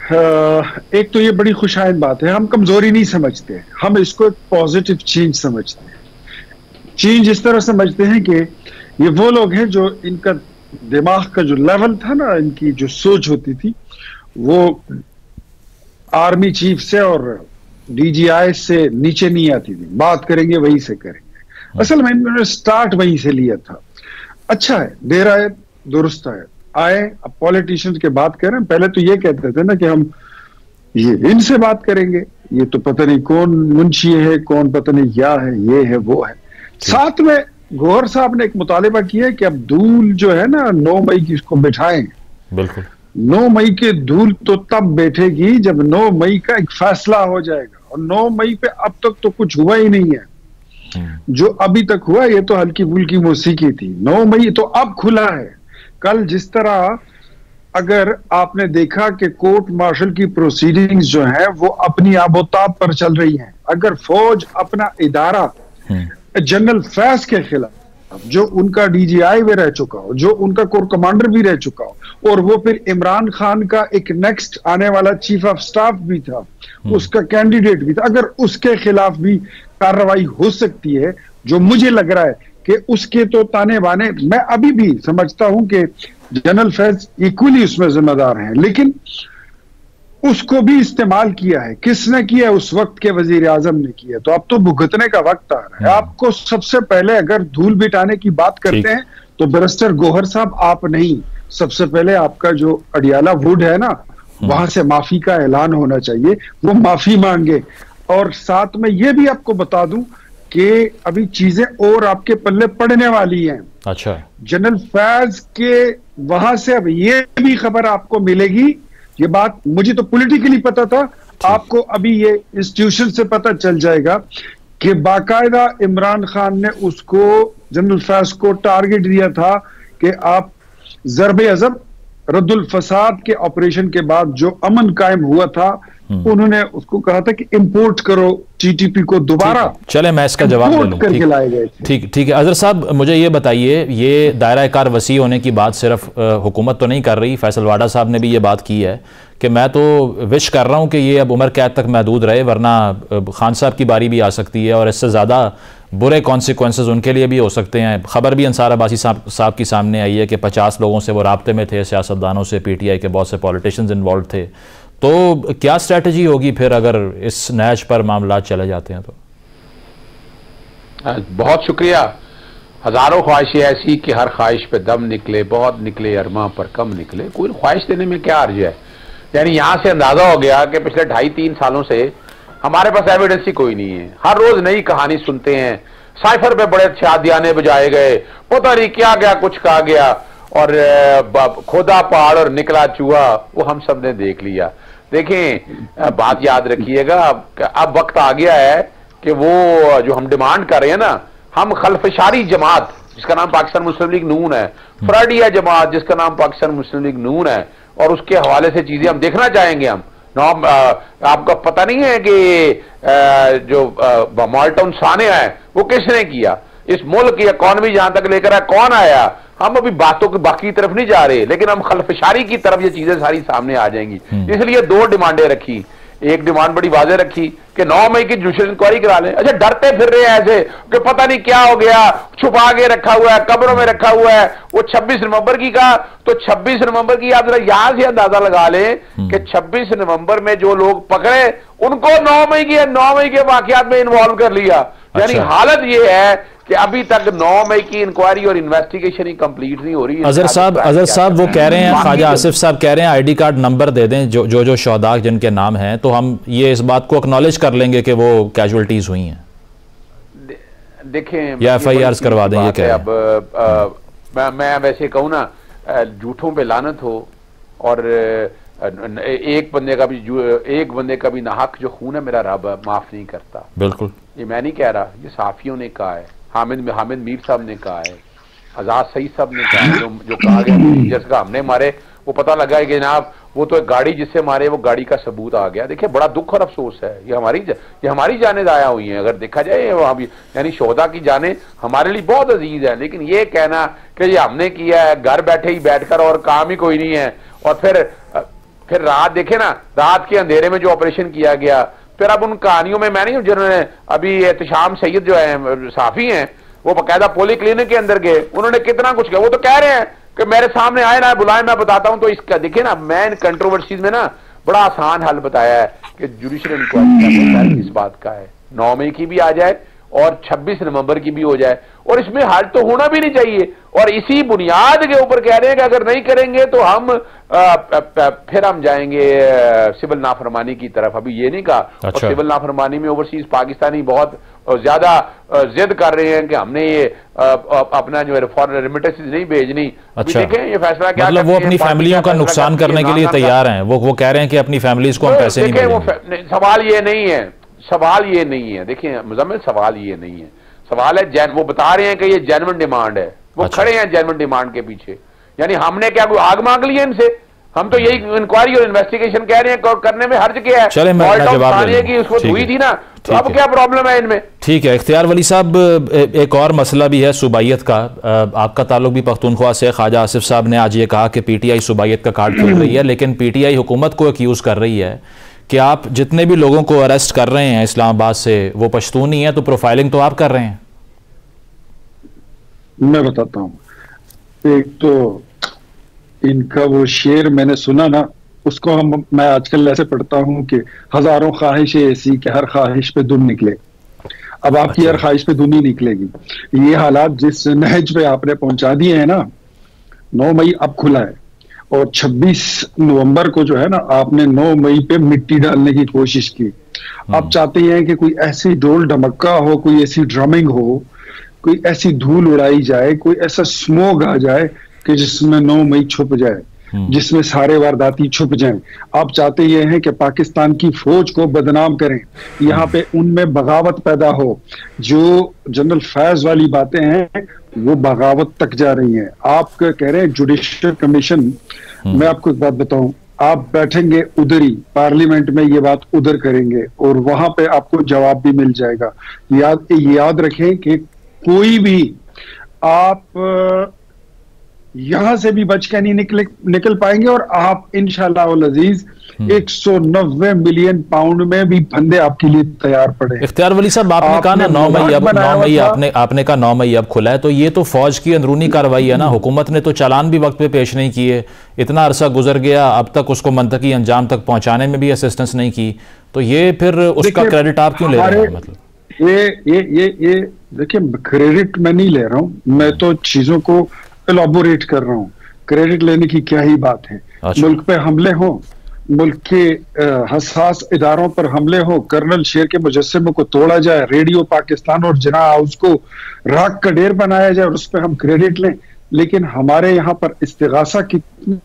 एक तो ये बड़ी खुशाइंद बात है, हम कमजोरी नहीं समझते, हम इसको एक पॉजिटिव चेंज समझते हैं। चेंज इस तरह समझते हैं कि ये वो लोग हैं जो इनका दिमाग का जो लेवल था ना, इनकी जो सोच होती थी वो आर्मी चीफ से और डीजीआई से नीचे नहीं आती थी। बात करेंगे वहीं से करेंगे। असल में इन्होंने स्टार्ट वहीं से लिया था। अच्छा है, देर आए दुरुस्त है। आए अब पॉलिटिशियंस के बात करें, पहले तो ये कहते थे ना कि हम ये इनसे बात करेंगे, ये तो पता नहीं कौन मुंशी है, कौन पता नहीं क्या है, ये है वो है। साथ में गौहर साहब ने एक मुतालिबा किया कि अब धूल जो है ना 9 मई की इसको बिठाएं। बिल्कुल 9 मई के धूल तो तब बैठेगी जब 9 मई का एक फैसला हो जाएगा, और 9 मई पे अब तक तो कुछ हुआ ही नहीं है। जो अभी तक हुआ ये तो हल्की फुल्की मौसीकी थी। 9 मई तो अब खुला है। कल जिस तरह अगर आपने देखा कि कोर्ट मार्शल की प्रोसीडिंग्स जो है वो अपनी आबोताब पर चल रही हैं, अगर फौज अपना इदारा जनरल फैज के खिलाफ, जो उनका डीजीआई भी रह चुका हो, जो उनका कोर कमांडर भी रह चुका हो, और वो फिर इमरान खान का एक नेक्स्ट आने वाला चीफ ऑफ स्टाफ भी था, उसका कैंडिडेट भी था, अगर उसके खिलाफ भी कार्रवाई हो सकती है, जो मुझे लग रहा है कि उसके तो ताने बाने, मैं अभी भी समझता हूं कि जनरल फैज इक्वली उसमें जिम्मेदार हैं, लेकिन उसको भी इस्तेमाल किया है। किसने किया? उस वक्त के वजीर आजम ने किया। तो अब तो भुगतने का वक्त आ रहा है। आपको सबसे पहले अगर धूल बिठाने की बात करते हैं तो बैरिस्टर गौहर साहब आप नहीं, सबसे पहले आपका जो अडियाला वुड है ना, वहां से माफी का ऐलान होना चाहिए, वो माफी मांगे। और साथ में ये भी आपको बता दूं कि अभी चीजें और आपके पल्ले पड़ने वाली हैं। अच्छा, जनरल फैज के वहां से अब ये भी खबर आपको मिलेगी। ये बात मुझे तो पॉलिटिकली पता था, आपको अभी ये इंस्टीट्यूशन से पता चल जाएगा कि बाकायदा इमरान खान ने उसको, जनरल फैज को टारगेट दिया था कि आप ज़रबे अज़ब रद्दुल फसाद के ऑपरेशन के बाद जो अमन कायम हुआ था, उन्होंने उसको कहा था कि इंपोर्ट करो टीटीपी को दोबारा। चले मैं इसका जवाब दे लूं। करके लाए गए। ठीक है अजहर साहब, मुझे ये बताइए, ये दायरा कार वसी होने की बात सिर्फ हुकूमत तो नहीं कर रही, फैसल वाडा साहब ने भी ये बात की है कि मैं तो विश कर रहा हूं कि ये अब उम्र कैद तक महदूद रहे, वरना खान साहब की बारी भी आ सकती है और इससे ज़्यादा बुरे कॉन्सिक्वेंसेस उनके लिए भी हो सकते हैं। खबर भी अंसार अब्बासी साहब की सामने आई है कि 50 लोगों से वो राब्ते में थे, सियासतदानों से, पीटीआई के बहुत से पॉलिटिशियंस इन्वॉल्व थे। तो क्या स्ट्रैटेजी होगी फिर अगर इस नैश पर मामला चले जाते हैं तो? बहुत शुक्रिया। हजारों ख्वाहिशें ऐसी कि हर ख्वाहिश पे दम निकले, बहुत निकले अरमा पर कम निकले। कोई ख्वाहिश देने में क्या अर्ज है? यानी यहां से अंदाजा हो गया कि पिछले 2.5-3 सालों से हमारे पास एविडेंस ही कोई नहीं है। हर रोज नई कहानी सुनते हैं, साइफर पे बड़े शादियाने बजाए गए, पता नहीं क्या क्या कुछ कहा गया, और खोदा पहाड़ और निकला चूहा, वो हम सब ने देख लिया। देखें, बात याद रखिएगा, अब वक्त आ गया है कि वो जो हम डिमांड कर रहे हैं ना, हम खलफशारी जमात जिसका नाम पाकिस्तान मुस्लिम लीग नून है, फ्रडिया जमात जिसका नाम पाकिस्तान मुस्लिम लीग नून है, और उसके हवाले से चीजें हम देखना चाहेंगे। हम आपका पता नहीं है कि जो माल्टन सानिया है वो किसने किया? इस मुल्क की इकॉनमी जहां तक लेकर आया कौन आया? हम अभी बातों की बाकी तरफ नहीं जा रहे, लेकिन हम खलफशारी की तरफ ये चीजें सारी सामने आ जाएंगी। इसलिए 2 डिमांडें रखी। एक डिमांड बड़ी वाज़ेह रखी कि 9 मई की जुडिशल इंक्वायरी करा लें। अच्छा, डरते फिर रहे हैं ऐसे कि पता नहीं क्या हो गया, छुपा के रखा हुआ है, कब्रों में रखा हुआ है। वो 26 नवंबर की का, तो 26 नवंबर की आप जरा यहां से अंदाजा लगा लें कि 26 नवंबर में जो लोग पकड़े उनको 9 मई के वाकयात में इन्वॉल्व कर लिया। यानी हालत ये है कि अभी तक 9 मई की इंक्वायरी और इन्वेस्टिगेशन ही कंप्लीट नहीं हो रही। अजहर साहब वो कह रहे हैं, ख्वाजा आसिफ साहब कह रहे हैं आईडी कार्ड नंबर दे दें जो शहदा जिनके नाम हैं, तो हम ये इस बात को एक्नॉलेज कर लेंगे कि वो कैजुअल्टीज हुई हैं। देखें, या FIRs करवा दें, ये कह रहे हैं। अब मैं वैसे कहूँ ना, झूठों पे लानत हो, और एक बंदे का भी नाहक जो खून है मेरा रब माफ नहीं करता। बिल्कुल, ये मैं नहीं कह रहा, ये साफियों ने कहा है, हामिद मीर साहब ने कहा है, आजाद सईद साहब ने कहा है। जो कहा गया जिसका हमने मारे, वो पता लगा है कि जनाब वो तो एक गाड़ी जिससे मारे, वो गाड़ी का सबूत आ गया। देखिए, बड़ा दुख और अफसोस है। ये हमारी जानें जाया हुई हैं, अगर देखा जाए वहां भी, यानी शोहदा की जानें हमारे लिए बहुत अजीज है। लेकिन ये कहना कि ये हमने किया है घर बैठे ही बैठकर और काम ही कोई नहीं है, और फिर फिर रात देखे ना, रात के अंधेरे में जो ऑपरेशन किया गया, फिर अब उन कहानियों में, मैं नहीं, जिन्होंने अभी एहतशाम सैयद जो है साफी हैं, वो बाकायदा पोली क्लिनिक के अंदर गए, उन्होंने कितना कुछ किया। वो तो कह रहे हैं कि मेरे सामने आए ना, बुलाए, मैं बताता हूं। तो इसका देखिए ना, मैं इन कंट्रोवर्सीज में ना बड़ा आसान हल बताया है कि जुडिशियल इंक्वायरी इस बात का है, 9 मई की भी आ जाए और 26 नवंबर की भी हो जाए, और इसमें हल तो होना भी नहीं चाहिए। और इसी बुनियाद के ऊपर कह रहे हैं कि अगर नहीं करेंगे तो हम फिर हम जाएंगे सिविल नाफरमानी की तरफ। अभी ये नहीं कहा। अच्छा। और सिविल नाफरमानी में ओवरसीज पाकिस्तानी बहुत ज्यादा जिद कर रहे हैं कि हमने ये अपना जो है फॉरेन रेमिटेंसेस नहीं भेजनी। अच्छा। देखें ये फैसला क्या, मतलब वो अपनी फैमिलियों का नुकसान करने के लिए तैयार हैं, वो कह रहे हैं कि अपनी फैमिलीज को हम पैसे नहीं भेजेंगे। सवाल ये नहीं है, सवाल ये नहीं है, देखिए मुजम्मिल, सवाल ये नहीं है, सवाल है वो बता रहे हैं कि ये जेन्युइन डिमांड है, वो अच्छा। खड़े हैं जेन्युइन डिमांड के पीछे। यानी हमने क्या कोई आग मांग ली है इनसे? हम तो यही इंक्वायरी और इन्वेस्टिगेशन कह रहे हैं, करने में हर्ज क्या है? चले, मैं जवाब दे की उसको हुई थी ना, तो अब क्या प्रॉब्लम है इनमें? ठीक है इख्तियार वली साहब, एक और मसला भी है सूबाइयत का। आपका ताल्लुक भी पख्तूनख्वा से। ख्वाजा आसिफ साहब ने आज ये कहा कि पीटीआई सूबाइयत का कार्ड खेल रही है, लेकिन पीटीआई हुकूमत को एक्यूज कर रही है कि आप जितने भी लोगों को अरेस्ट कर रहे हैं इस्लामाबाद से वो पश्तून ही है, तो प्रोफाइलिंग तो आप कर रहे हैं। मैं बताता हूँ, एक तो इनका वो शेर मैंने सुना ना, उसको मैं आजकल ऐसे पढ़ता हूँ कि हजारों ख्वाहिशें ऐसी कि हर ख्वाहिश पे दुम निकले। अब आपकी अच्छा। हर ख्वाहिश पे दुम ही निकलेगी। ये हालात जिस नहज पे आपने पहुंचा दिए हैं ना, 9 मई अब खुला है और 26 नवंबर को जो है ना, आपने 9 मई पे मिट्टी डालने की कोशिश की। आप चाहते हैं कि कोई ऐसी डोल ढमक्का हो, कोई ऐसी ड्रमिंग हो, कोई ऐसी धूल उड़ाई जाए, कोई ऐसा स्मोक आ जाए कि जिसमें 9 मई छुप जाए, जिसमें सारे वारदाती छुप जाएं। आप चाहते ये हैं कि पाकिस्तान की फौज को बदनाम करें, यहाँ पे उनमें बगावत पैदा हो। जो जनरल फैज वाली बातें हैं वो बगावत तक जा रही हैं। आप कह रहे हैं जुडिशियल कमीशन, मैं आपको एक बात बताऊं, आप बैठेंगे उधर ही पार्लियामेंट में, ये बात उधर करेंगे और वहां पे आपको जवाब भी मिल जाएगा। याद रखें कि कोई भी आप यहां से भी बच के नहीं निकल पाएंगे और आप इंशाल्लाह अजीज 190 मिलियन पाउंड में भी फंदे आपके लिए तैयार पड़े। इख्तियार वली साहब, आपने कहा ना 9 मई, अब 9 मई आपने कहा 9 मई अब खुला है, तो ये तो फौज की अंदरूनी कार्रवाई है ना। हुकूमत ने तो चालान भी वक्त पे पेश नहीं किए, इतना अरसा गुजर गया, अब तक उसको मंतकी अंजाम तक पहुंचाने में भी असिस्टेंस नहीं की, तो ये फिर उसका क्रेडिट आप क्यों ले रहे हैं? मतलब ये देखिए, क्रेडिट मैं नहीं ले रहा हूं, मैं तो चीजों को एलॉबोरेट कर रहा हूं। क्रेडिट लेने की क्या ही बात है। अच्छा। मुल्क पे हमले हो, मुल्क के हसास इदारों पर हमले हो, कर्नल शेर के मुजस्समे को तोड़ा जाए, रेडियो पाकिस्तान और जना हाउस को राख का ढेर बनाया जाए और उस पर हम क्रेडिट लें, लेकिन हमारे यहाँ पर इस्तिगासा कितनी